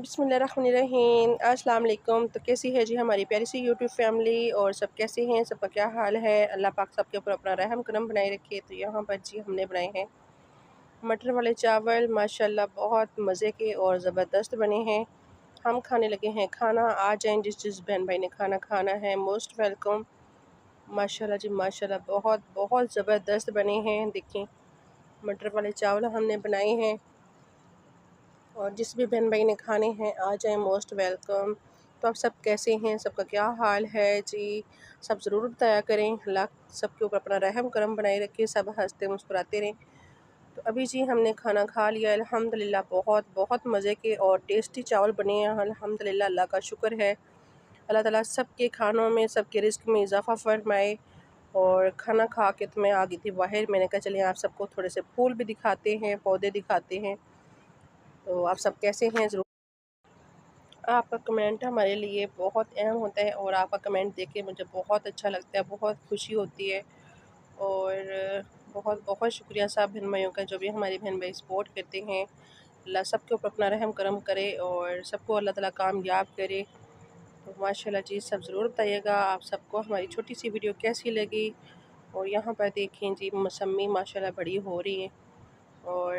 बिस्मिल्लाहिर्रहमानिर्रहीम। अस्सलाम वालेकुम। तो कैसी है जी हमारी प्यारी सी यूट्यूब फैमिली, और सब कैसे हैं, सबका क्या हाल है। अल्लाह पाक सबके ऊपर अपना रहम करम बनाए रखे। तो यहाँ पर जी हमने बनाए हैं मटर वाले चावल, माशाल्लाह बहुत मज़े के और ज़बरदस्त बने हैं। हम खाने लगे हैं खाना। आ जाएँ, जिस बहन भाई ने खाना खाना है मोस्ट वेलकम। माशाल्लाह जी माशाल्लाह बहुत बहुत ज़बरदस्त बने हैं। देखिए मटर वाले चावल हमने बनाए हैं, और जिस भी बहन भाई ने खाने हैं आ जाएं, मोस्ट वेलकम। तो आप सब कैसे हैं, सबका क्या हाल है जी, सब ज़रूर बताया करें। अल्लाह सबके ऊपर अपना रहम करम बनाए रखे, सब हंसते मुस्कुराते रहें। तो अभी जी हमने खाना खा लिया अल्हम्दुलिल्लाह। बहुत बहुत मज़े के और टेस्टी चावल बने हैं अल्हम्दुलिल्लाह। अल्लाह का शुक्र है। अल्लाह ताला सबके खानों में, सबके रिस्क में इजाफ़ा फरमाए। और खाना खा के तो मैं आ गई थी बाहर। मैंने कहा चलिए आप सबको थोड़े से फूल भी दिखाते हैं, पौधे दिखाते हैं। तो आप सब कैसे हैं, ज़रूर। आपका कमेंट हमारे लिए बहुत अहम होता है, और आपका कमेंट देख के मुझे बहुत अच्छा लगता है, बहुत खुशी होती है। और बहुत बहुत शुक्रिया सब बहन भाइयों का, जो भी हमारी बहन भाई सपोर्ट करते हैं। अल्लाह सबके ऊपर अपना रहम करम करे, और सबको अल्लाह ताला कामयाब करे। तो माशाल्लाह जी सब ज़रूर बताइएगा आप सबको हमारी छोटी सी वीडियो कैसी लगी। और यहाँ पर देखें जी मौसमी माशाल्लाह बड़ी हो रही है। और